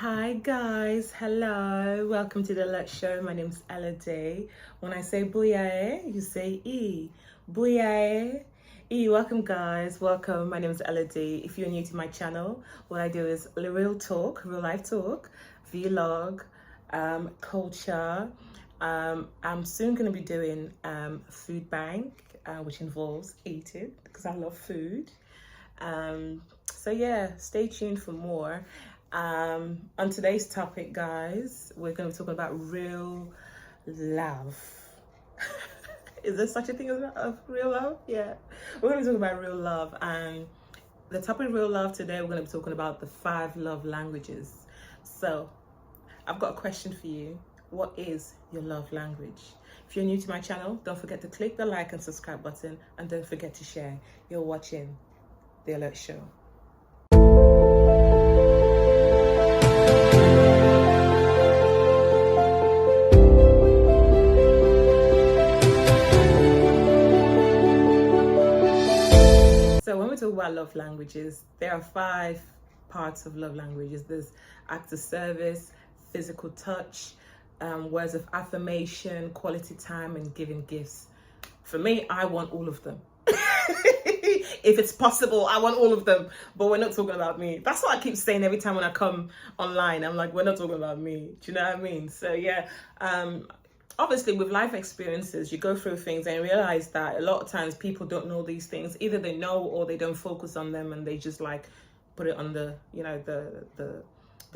Hi guys, hello, welcome to the Let's Show. My name's Elodie. When I say booyah, you say E. Booyah. E, welcome guys, welcome. My name's Elodie. If you're new to my channel, what I do is real talk, real life talk, vlog, culture. I'm soon going to be doing food bank, which involves eating because I love food. So yeah, stay tuned for more. On today's topic, guys, we're going to be talking about real love. Is there such a thing as real love? Yeah, we're going to be talking about real love, and the topic of real love today, we're going to be talking about the 5 love languages. So I've got a question for you. What is your love language? If you're new to my channel, don't forget to click the like and subscribe button, and don't forget to share. You're watching The Alert Show. So when we talk about love languages, there are 5 parts of love languages. There's acts of service, physical touch, words of affirmation, quality time, and giving gifts. For me, I want all of them. If it's possible, I want all of them, but we're not talking about me. That's what I keep saying every time when I come online. I'm like, we're not talking about me. Do you know what I mean? So yeah, obviously with life experiences, you go through things and realize that a lot of times people don't know these things. Either they know or they don't focus on them, and they just like put it on the, you know, the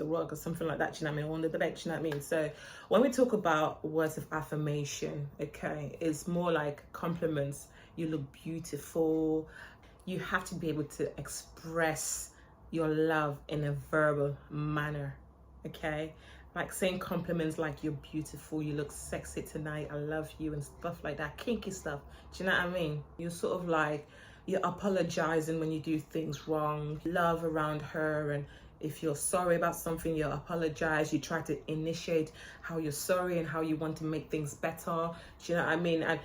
rug or something like that, you know what I mean, or under the bed, you know what I mean. So when we talk about words of affirmation, okay, it's more like compliments. You look beautiful. You have to be able to express your love in a verbal manner, okay? Like saying compliments like you're beautiful, you look sexy tonight, I love you, and stuff like that, kinky stuff. Do you know what I mean? You're sort of like, you're apologizing when you do things wrong, love around her, and if you're sorry about something, you apologize, you try to initiate how you're sorry and how you want to make things better. Do you know what I mean? And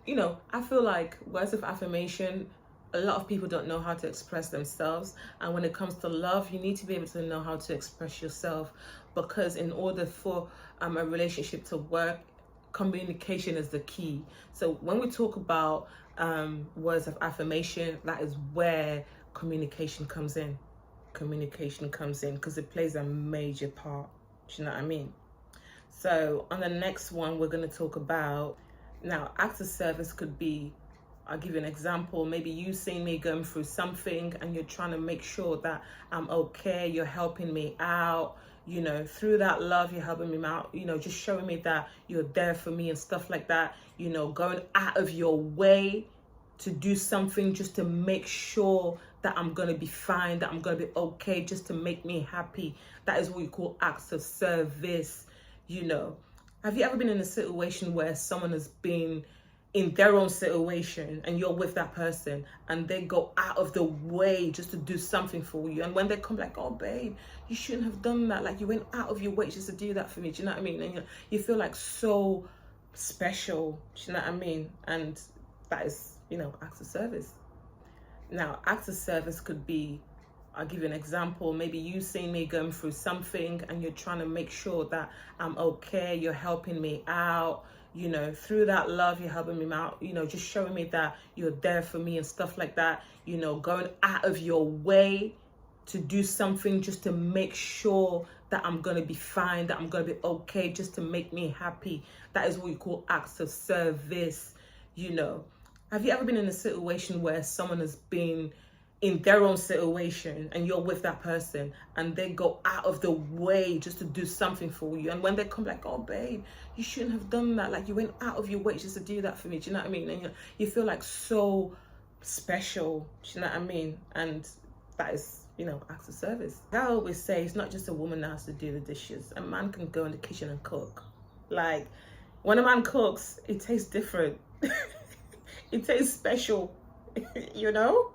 you know, I feel like words of affirmation, a lot of people don't know how to express themselves, and when it comes to love, you need to be able to know how to express yourself, because in order for a relationship to work, communication is the key. So when we talk about words of affirmation, that is where communication comes in. Communication comes in because it plays a major part. Do you know what I mean? So on the next one, we're going to talk about, now acts of service could be, I'll give you an example. Maybe you see me going through something and you're trying to make sure that I'm okay. You're helping me out, you know, through that love, you're helping me out, you know, just showing me that you're there for me and stuff like that, you know, going out of your way to do something just to make sure that I'm going to be fine, that I'm going to be okay, just to make me happy. That is what you call acts of service, you know. Have you ever been in a situation where someone has been in their own situation and you're with that person and they go out of the way just to do something for you, and when they come like, oh babe, you shouldn't have done that, like you went out of your way just to do that for me, do you know what I mean? And you feel like so special, do you know what I mean? And that is, you know, acts of service. Now acts of service could be, I'll give you an example. Maybe you see me going through something and you're trying to make sure that I'm okay, you're helping me out, you know, through that love, you're helping me out, you know, just showing me that you're there for me and stuff like that, you know, going out of your way to do something just to make sure that I'm going to be fine, that I'm going to be okay, just to make me happy. That is what you call acts of service, you know. Have you ever been in a situation where someone has been in their own situation and you're with that person and they go out of the way just to do something for you, and when they come like, oh babe, you shouldn't have done that, like you went out of your way just to do that for me, do you know what I mean? And you feel like so special, do you know what I mean? And that is, you know, acts of service. I always say, it's not just a woman that has to do the dishes. A man can go in the kitchen and cook. Like when a man cooks, it tastes different. It tastes special, you know?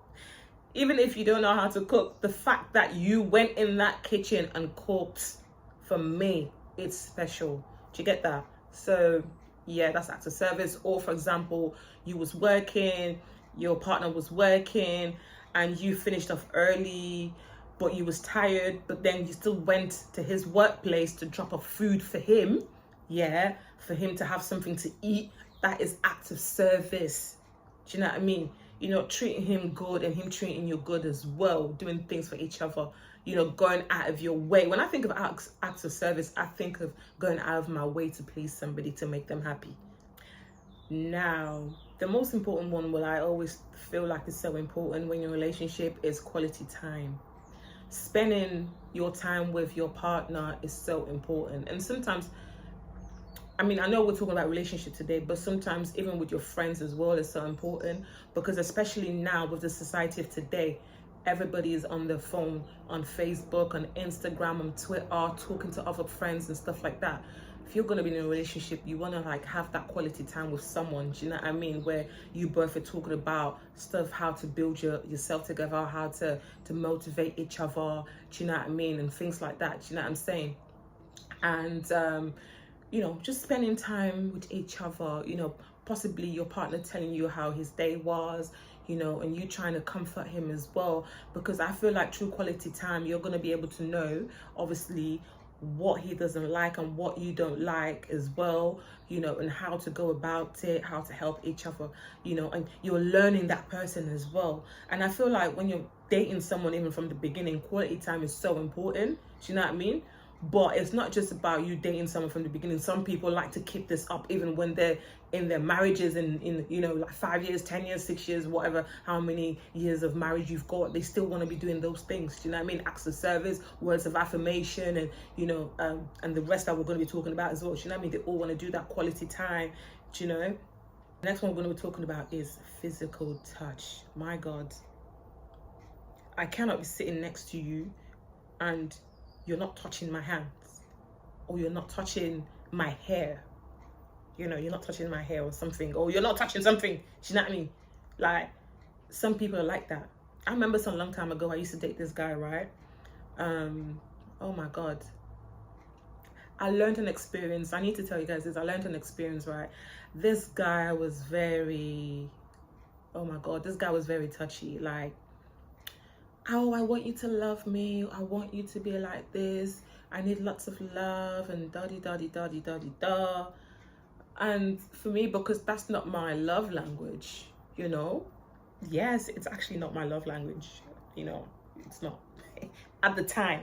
Even if you don't know how to cook, the fact that you went in that kitchen and cooked, for me, it's special. Do you get that? So yeah, that's acts of service. Or for example, you was working, your partner was working, and you finished off early, but you was tired, but then you still went to his workplace to drop off food for him, yeah, for him to have something to eat. That is act of service. Do you know what I mean? You know, treating him good and him treating you good as well, doing things for each other, you know, going out of your way. When I think of acts of service, I think of going out of my way to please somebody, to make them happy. Now, the most important one, well, I always feel like it's so important when you're in a relationship, is quality time. Spending your time with your partner is so important. And sometimes, I mean, I know we're talking about relationship today, but sometimes even with your friends as well is so important, because especially now with the society of today, everybody is on their phone, on Facebook, on Instagram, on Twitter, talking to other friends and stuff like that. If you're going to be in a relationship, you want to like have that quality time with someone, do you know what I mean, where you both are talking about stuff, how to build yourself together, how to motivate each other, do you know what I mean, and things like that, do you know what I'm saying? And you know, just spending time with each other, you know, possibly your partner telling you how his day was, you know, and you trying to comfort him as well, because I feel like through quality time, you're going to be able to know, obviously, what he doesn't like and what you don't like as well, you know, and how to go about it, how to help each other, you know, and you're learning that person as well. And I feel like when you're dating someone, even from the beginning, quality time is so important, do you know what I mean? But it's not just about you dating someone from the beginning. Some people like to keep this up even when they're in their marriages, and in, you know, like 5 years, 10 years, 6 years, whatever, how many years of marriage you've got, they still want to be doing those things. Do you know what I mean? Acts of service, words of affirmation, and, you know, and the rest that we're going to be talking about as well. Do you know what I mean? They all want to do that quality time, do you know? The next one we're going to be talking about is physical touch. My God. I cannot be sitting next to you and you're not touching my hands, or you're not touching my hair, you know, you're not touching my hair or something, or you're not touching something, do you know what I mean? Like, some people are like that. I remember some long time ago, I used to date this guy, right? Oh my God. I learned an experience. I need to tell you guys this. I learned an experience, right? This guy was very, oh my God, this guy was very touchy. Like, oh, I want you to love me. I want you to be like this. I need lots of love and da-di-da-di-da-di-da-di-da. And for me, because that's not my love language, you know? Yes, it's actually not my love language. You know, it's not. At the time,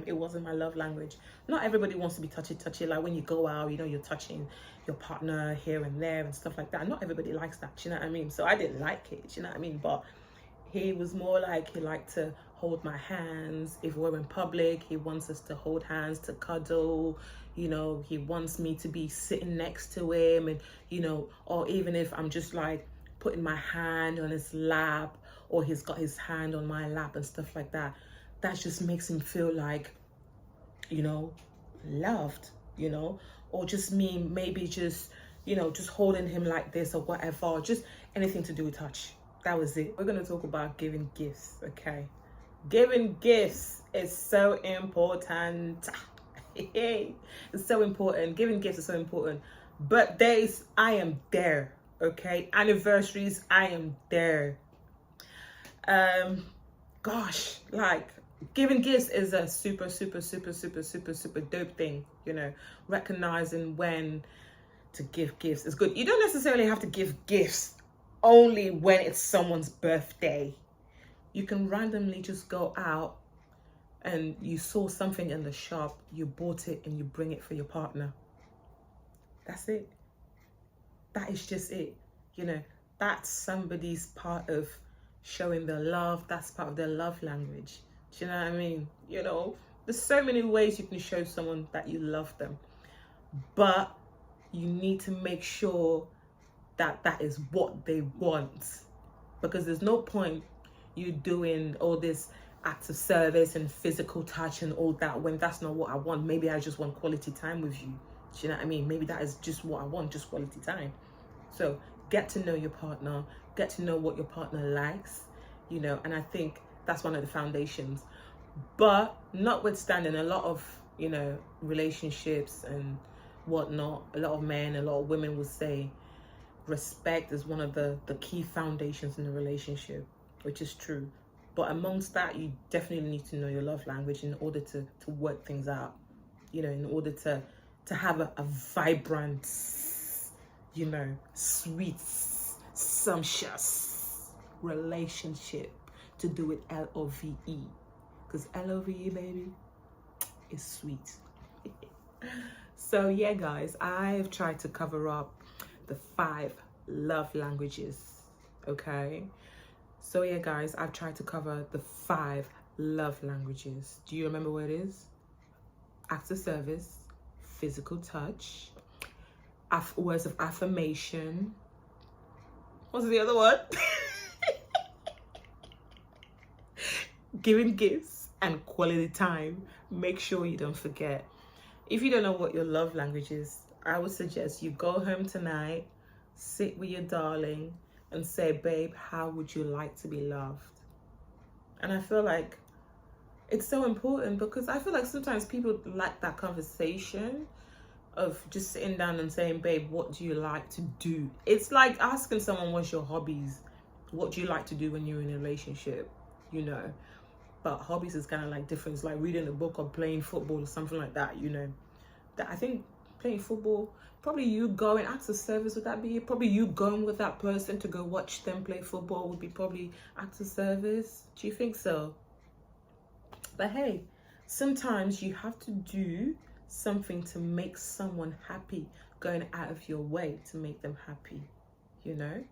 it wasn't my love language. Not everybody wants to be touchy. Like when you go out, you know, you're touching your partner here and there and stuff like that. Not everybody likes that, do you know what I mean? So I didn't like it, do you know what I mean? But he was more like, he liked to hold my hands. If we're in public, he wants us to hold hands, to cuddle, you know, he wants me to be sitting next to him, and, you know, or even if I'm just like putting my hand on his lap, or he's got his hand on my lap and stuff like that, that just makes him feel like, you know, loved, you know, or just me maybe just, you know, just holding him like this or whatever, or just anything to do with touch. That was it. We're going to talk about giving gifts, okay? Giving gifts is so important. It's so important. Giving gifts is so important. Birthdays, I am there, okay? Anniversaries, I am there. Gosh, like, giving gifts is a super dope thing, you know? Recognizing when to give gifts is good. You don't necessarily have to give gifts only when it's someone's birthday. You can randomly just go out and you saw something in the shop, you bought it and you bring it for your partner. That's it. That is just it. You know, that's somebody's part of showing their love. That's part of their love language. Do you know what I mean? You know, there's so many ways you can show someone that you love them, but you need to make sure that that is what they want, because there's no point you doing all this acts of service and physical touch and all that when that's not what I want. Maybe I just want quality time with you. Do you know what I mean? Maybe that is just what I want, just quality time. So get to know your partner, get to know what your partner likes, you know, and I think that's one of the foundations. But notwithstanding, a lot of, you know, relationships and whatnot, a lot of men, a lot of women will say respect is one of the key foundations in a relationship, which is true. But amongst that, you definitely need to know your love language in order to work things out, you know, in order to have a vibrant, you know, sweet, sumptuous relationship, to do with LOVE, because LOVE, baby, is sweet. So yeah, guys, I've tried to cover up the 5 love languages. Okay, so yeah, guys, I've tried to cover the 5 love languages. Do you remember what it is? Acts of service, physical touch, words of affirmation. What's the other one? Giving gifts and quality time. Make sure you don't forget. If you don't know what your love language is, I would suggest you go home tonight, sit with your darling and say, babe, how would you like to be loved? And I feel like it's so important, because I feel like sometimes people lack that conversation of just sitting down and saying, babe, what do you like to do? It's like asking someone, what's your hobbies? What do you like to do when you're in a relationship? You know, but hobbies is kind of like different. It's like reading a book or playing football or something like that, you know. That I think playing football, probably you going, acts of service, would that be it? Probably you going with that person to go watch them play football would be probably acts of service. Do you think so? But hey, sometimes you have to do something to make someone happy, going out of your way to make them happy, you know.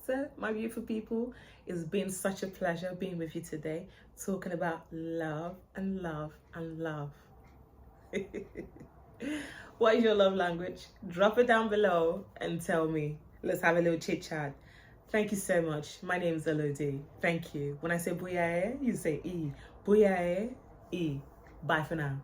So my beautiful people, it's been such a pleasure being with you today, talking about love and love and love. What is your love language? Drop it down below and tell me. Let's have a little chit chat. Thank you so much. My name is Elodie. Thank you. When I say booyah, you say E. Booyah, E. Bye for now.